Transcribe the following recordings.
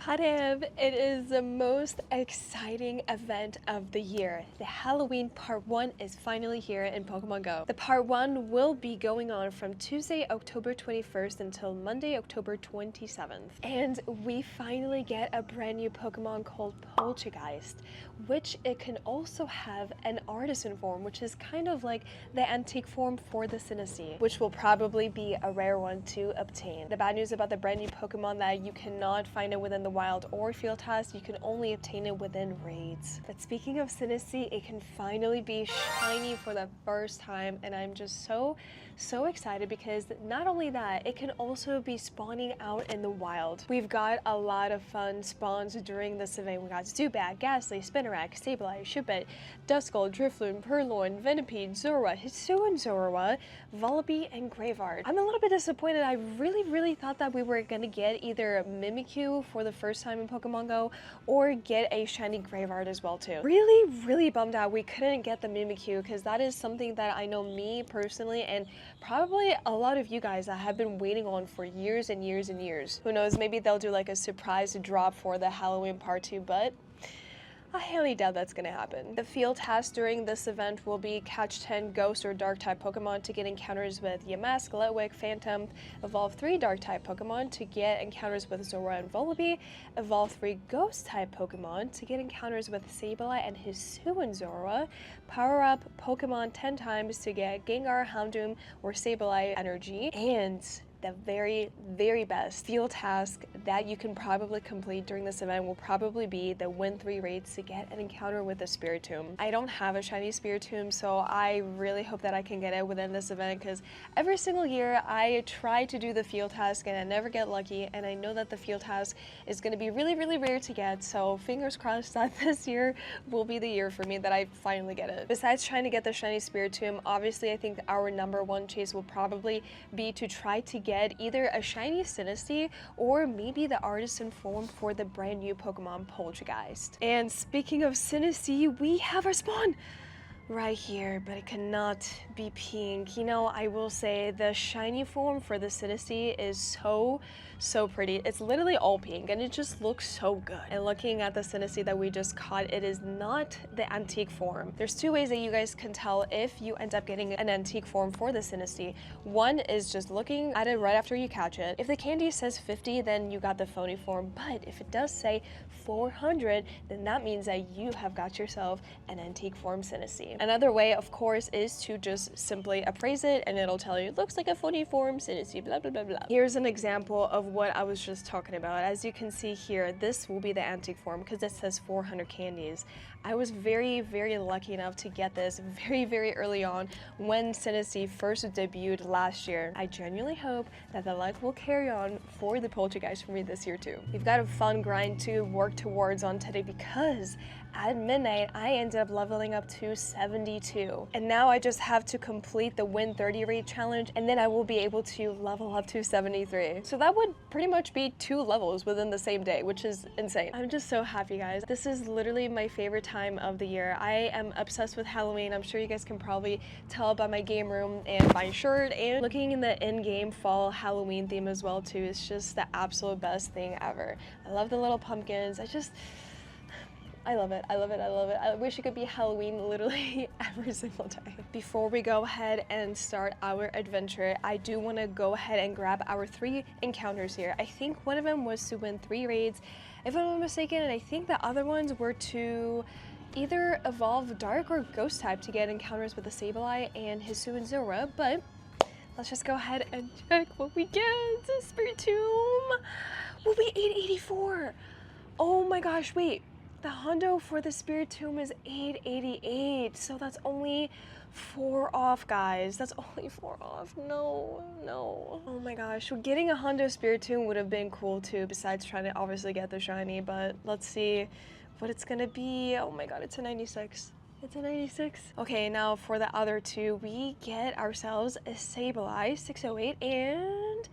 Harev, it is the most exciting event of the year. The Halloween Part 1 is finally here in Pokemon Go. The Part 1 will be going on from Tuesday, October 21st until Monday, October 27th. And we finally get a brand new Pokemon called Poltchageist, which it can also have an Artisan form, which is kind of like the antique form for the Sinistea, which will probably be a rare one to obtain. The bad news about the brand new Pokemon that you cannot find it within the wild or field test, you can only obtain it within raids. But speaking of Sinistea, it can finally be shiny for the first time, and I'm just so excited because not only that, it can also be spawning out in the wild. We've got a lot of fun spawns during this event. We got Zubat, Ghastly, Spinarak, Sableye, Shuppet, Duskull, Drifloon, Purloin, Venipede, Zorua, Hisuian Zorua, Vullaby, and Graveyard. I'm a little bit disappointed. I really thought that we were gonna get either a Mimikyu for the first time in Pokemon Go or get a shiny Graveyard as well too. Really bummed out we couldn't get the Mimikyu, because that is something that I know me personally and probably a lot of you guys that have been waiting on for years and years and years. Who knows, maybe they'll do like a surprise drop for the Halloween Part 2, but I highly doubt that's gonna happen. The field task during this event will be catch 10 Ghost or Dark-type Pokemon to get encounters with Yamask, Litwick, Phantom, evolve 3 Dark-type Pokemon to get encounters with Zorua and Vullaby, evolve 3 Ghost-type Pokemon to get encounters with Sableye and Hisuian Zorua, power up Pokemon 10 times to get Gengar, Houndoom, or Sableye energy, and the very best field task that you can probably complete during this event will probably be the win 3 raids to get an encounter with the Spiritomb. I don't have a shiny Spiritomb, so I really hope that I can get it within this event, because every single year I try to do the field task and I never get lucky, and I know that the field task is going to be really rare to get, so fingers crossed that this year will be the year for me that I finally get it. Besides trying to get the shiny Spiritomb, obviously I think our #1 chase will probably be to try to get either a shiny Sinistea or maybe the Artisan form for the brand new Pokemon Poltchageist. And speaking of Sinistea, we have our spawn right here, but it cannot be pink. You know, I will say the shiny form for the Sinistea is so pretty. It's literally all pink and it just looks so good. And looking at the Sinistea that we just caught, it is not the antique form. There's 2 ways that you guys can tell if you end up getting an antique form for the Sinistea. One is just looking at it right after you catch it. If the candy says 50, then you got the phony form, but if it does say 400, then that means that you have got yourself an antique form Sinistea. Another way, of course, is to just simply appraise it and it'll tell you, looks like a phony form Sinistea, blah blah blah. Here's an example of what I was just talking about. As you can see here, this will be the antique form because it says 400 candies. I was very lucky enough to get this very early on when Sinistea first debuted last year. I genuinely hope that the luck will carry on for the Poltergeist for me this year too. We've got a fun grind to work towards on today, because at midnight, I ended up leveling up to 72. And now I just have to complete the win 30 raid challenge, and then I will be able to level up to 73. So that would pretty much be 2 levels within the same day, which is insane. I'm just so happy, guys. This is literally my favorite time of the year. I am obsessed with Halloween. I'm sure you guys can probably tell by my game room and my shirt, and looking in the in-game fall Halloween theme as well too. It's just the absolute best thing ever. I love the little pumpkins. I love it. I wish it could be Halloween literally every single day. Before we go ahead and start our adventure, I do want to go ahead and grab our 3 encounters here. I think one of them was to win 3 raids, if I'm not mistaken, and I think the other ones were to either evolve Dark or Ghost type to get encounters with the Sableye and Hisuian Zorua, but let's just go ahead and check what we get. The Spiritomb will be 884. Oh my gosh, wait. The hundo for the Spiritomb is 888, so that's only 4 off, guys. That's only 4 off. No. Oh my gosh, getting a hundo Spiritomb would have been cool too, besides trying to obviously get the shiny, but let's see what it's gonna be. Oh my god, it's a 96. It's a 96. Okay, now for the other 2, we get ourselves a Sableye, 608, and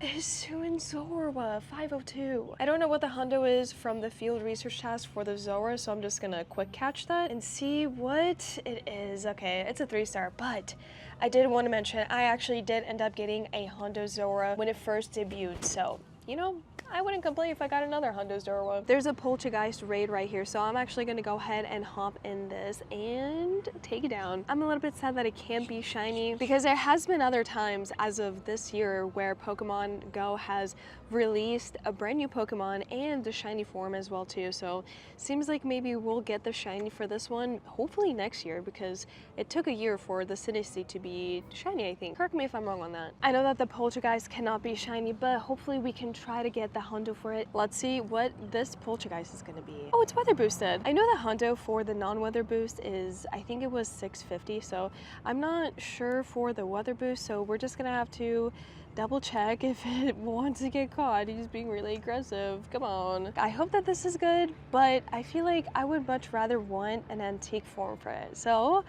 Hisuian Zorua, 502. I don't know what the hundo is from the field research task for the Zorua, so I'm just gonna quick catch that and see what it is. Okay, it's a 3-star, but I did want to mention I actually did end up getting a hundo Zorua when it first debuted, so you know, I wouldn't complain if I got another Hundo's Dora. There's a Poltchageist raid right here, so I'm actually gonna go ahead and hop in this and take it down. I'm a little bit sad that it can't be shiny because there has been other times as of this year where Pokemon Go has released a brand new Pokemon and the shiny form as well too. So seems like maybe we'll get the shiny for this one hopefully next year because it took a year for the Sinistea to be shiny, I think. Correct me if I'm wrong on that. I know that the Poltergeist cannot be shiny, but hopefully we can try to get the Hundo for it. Let's see what this Poltergeist is gonna be. Oh, it's weather boosted. I know the Hundo for the non-weather boost is, I think it was 650, so I'm not sure for the weather boost, so we're just gonna have to double check if it wants to get caught. He's being really aggressive. Come on. I hope that this is good, but I feel like I would much rather want an antique form for it. So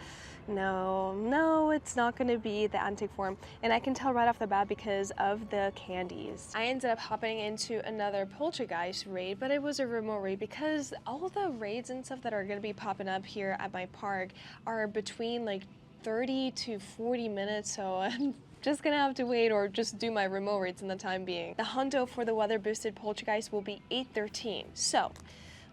no, it's not gonna be the antique form. And I can tell right off the bat because of the candies. I ended up hopping into another Poltergeist raid, but it was a remote raid because all the raids and stuff that are gonna be popping up here at my park are between like 30 to 40 minutes, so I'm just gonna have to wait or just do my remote raids in the time being. The Hundo for the weather boosted Poltergeist will be 813. So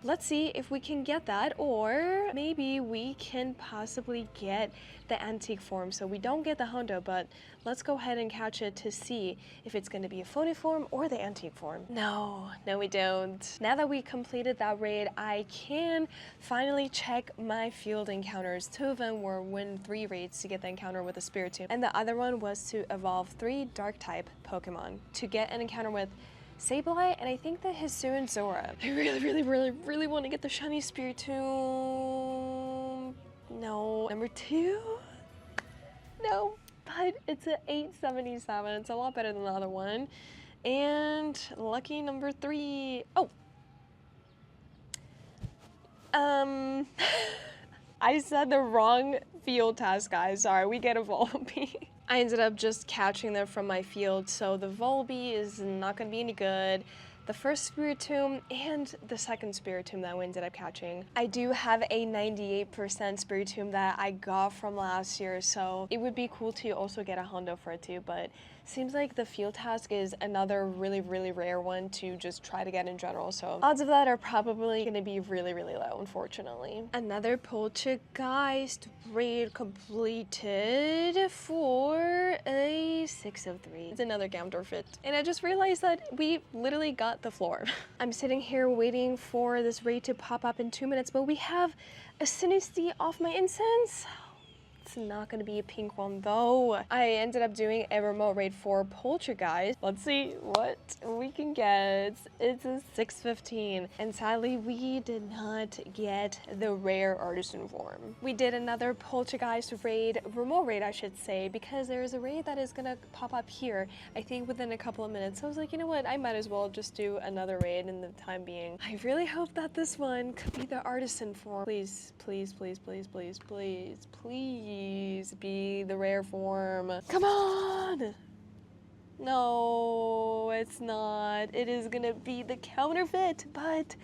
let's see if we can get that, or maybe we can possibly get the antique form. So we don't get the Hundo, but let's go ahead and catch it to see if it's going to be a phony form or the antique form. No, we don't. Now that we completed that raid, I can finally check my field encounters. 2 of them were win 3 raids to get the encounter with the Spiritomb, and the other one was to evolve 3 dark type Pokemon to get an encounter with Sableye, and I think the Hisuian and Zora. I really want to get the shiny Spiritomb. No. Number 2? No, but it's an 877. It's a lot better than the other one. And lucky number 3. Oh. I said the wrong field task, guys. Sorry, we get a Volbeat. I ended up just catching them from my field, so the Volbeat is not going to be any good. The first Spiritomb and the second Spiritomb that I ended up catching. I do have a 98% Spiritomb that I got from last year, so it would be cool to also get a Hundo for it too, but seems like the field task is another really rare one to just try to get in general, so odds of that are probably going to be really low, unfortunately. Another Poltchageist raid completed for a 603. It's another Gamdor fit. And I just realized that we literally got the floor. I'm sitting here waiting for this raid to pop up in 2 minutes, but we have a Sinistea off my incense. It's not gonna be a pink one though. I ended up doing a remote raid for Poltchageist. Let's see what we can get. It's a 615, and sadly we did not get the rare Artisan form. We did another Poltchageist raid, remote raid I should say, because there's a raid that is gonna pop up here, I think within a couple of minutes. So I was like, you know what, I might as well just do another raid in the time being. I really hope that this one could be the Artisan form. Please be the rare form. Come on! No, it's not. It is gonna be the counterfeit, but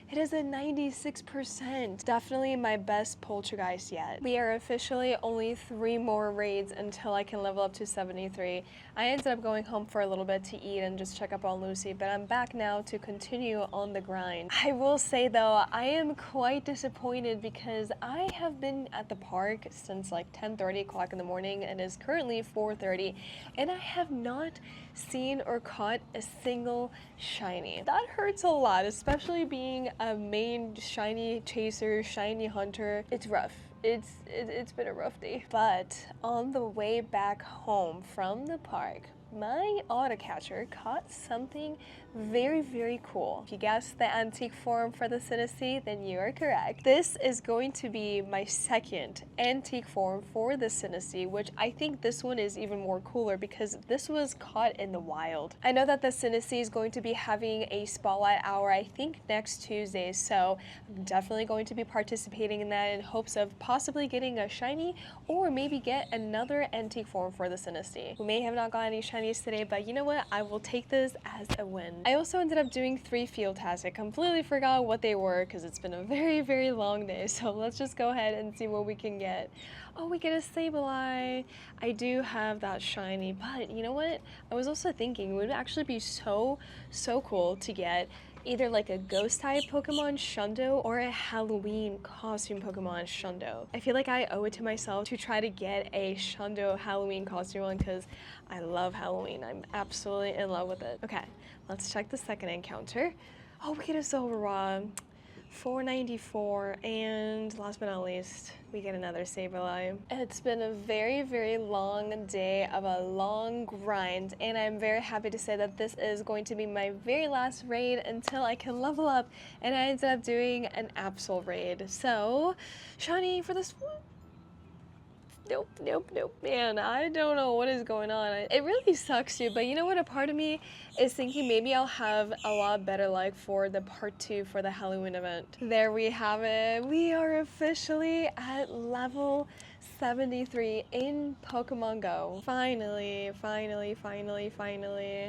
it is a 96%. Definitely my best Poltchageist yet. We are officially only 3 more raids until I can level up to 73. I ended up going home for a little bit to eat and just check up on Lucy, but I'm back now to continue on the grind. I will say though, I am quite disappointed because I have been at the park since like 10:30 o'clock in the morning and it's currently 4:30, and I have not seen or caught a single shiny. That hurts a lot, especially being a main shiny chaser, shiny hunter. It's rough. It's been a rough day. But on the way back home from the park, my auto catcher caught something very cool. If you guessed the antique form for the Sinistea, then you are correct. This is going to be my second antique form for the Sinistea, which I think this one is even more cooler because this was caught in the wild. I know that the Sinistea is going to be having a spotlight hour, I think next Tuesday, so I'm definitely going to be participating in that in hopes of possibly getting a shiny or maybe get another antique form for the Sinistea. We may have not got any shiny shinies today, but you know what? I will take this as a win. I also ended up doing 3 field tasks. I completely forgot what they were because it's been a very, very long day. So let's just go ahead and see what we can get. Oh, we get a Sableye. I do have that shiny, but you know what? I was also thinking it would actually be so cool to get either like a ghost type Pokemon Shundo or a Halloween costume Pokemon Shundo. I feel like I owe it to myself to try to get a Shundo Halloween costume one because I love Halloween. I'm absolutely in love with it. Okay, let's check the second encounter. Oh, we get a Zolraw. 494, and last but not least, we get another Sableye. It's been a very, very long day of a long grind, and I'm very happy to say that this is going to be my very last raid until I can level up, and I ended up doing an Absol raid. So, shiny for this one. Nope. Man, I don't know what is going on. It really sucks too, but you know what? A part of me is thinking maybe I'll have a lot better luck for the part 2 for the Halloween event. There we have it. We are officially at level 73 in Pokemon GO. Finally.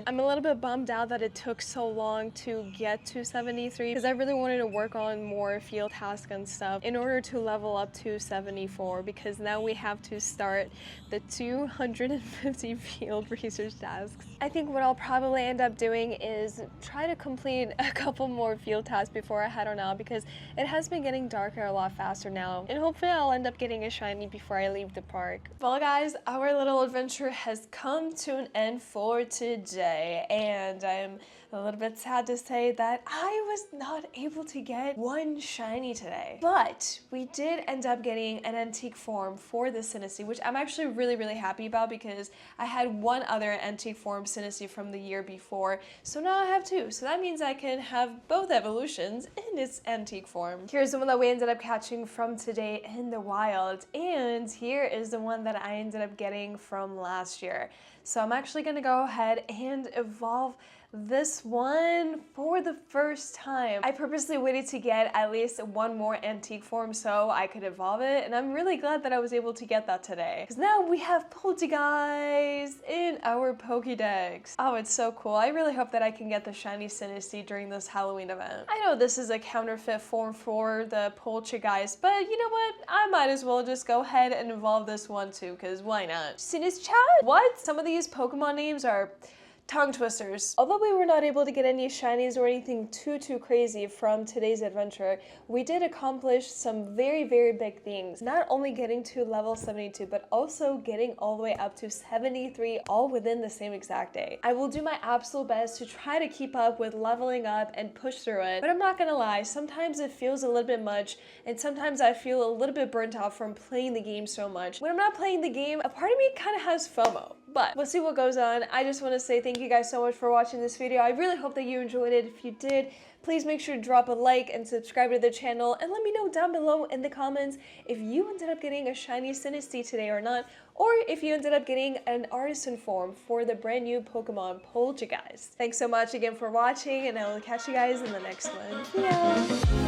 I'm a little bit bummed out that it took so long to get to 73 because I really wanted to work on more field tasks and stuff in order to level up to 74 because now we have to start the 250 field research tasks. I think what I'll probably end up doing is try to complete a couple more field tasks before I head on out because it has been getting darker a lot faster now, and hopefully I'll end up getting a shiny before I leave the park. Well guys, our little adventure has come to an end for today, and I'm a little bit sad to say that I was not able to get one shiny today. But we did end up getting an antique form for the Sinistea, which I'm actually really happy about because I had one other antique form Sinistea from the year before, so now I have 2. So that means I can have both evolutions in its antique form. Here's the one that we ended up catching from today in the wild, and here is the one that I ended up getting from last year. So I'm actually gonna go ahead and evolve this one for the first time. I purposely waited to get at least one more antique form so I could evolve it, and I'm really glad that I was able to get that today. Because now we have Poltchageist in our Pokédex. Oh, it's so cool. I really hope that I can get the shiny Sinistea during this Halloween event. I know this is a counterfeit form for the Poltchageist, but you know what? I might as well just go ahead and evolve this one too, because why not? Sinistea? What? Some of these Pokemon names are tongue twisters. Although we were not able to get any shinies or anything too crazy from today's adventure, we did accomplish some very big things. Not only getting to level 72, but also getting all the way up to 73, all within the same exact day. I will do my absolute best to try to keep up with leveling up and push through it, but I'm not gonna lie, sometimes it feels a little bit much, and sometimes I feel a little bit burnt out from playing the game so much. When I'm not playing the game, a part of me kind of has FOMO. But we'll see what goes on. I just want to say thank you guys so much for watching this video. I really hope that you enjoyed it. If you did, please make sure to drop a like and subscribe to the channel, and let me know down below in the comments if you ended up getting a shiny Sinistea today or not, or if you ended up getting an Artisan form for the brand new Pokemon Poltchageist. Thanks so much again for watching, and I will catch you guys in the next one. See ya!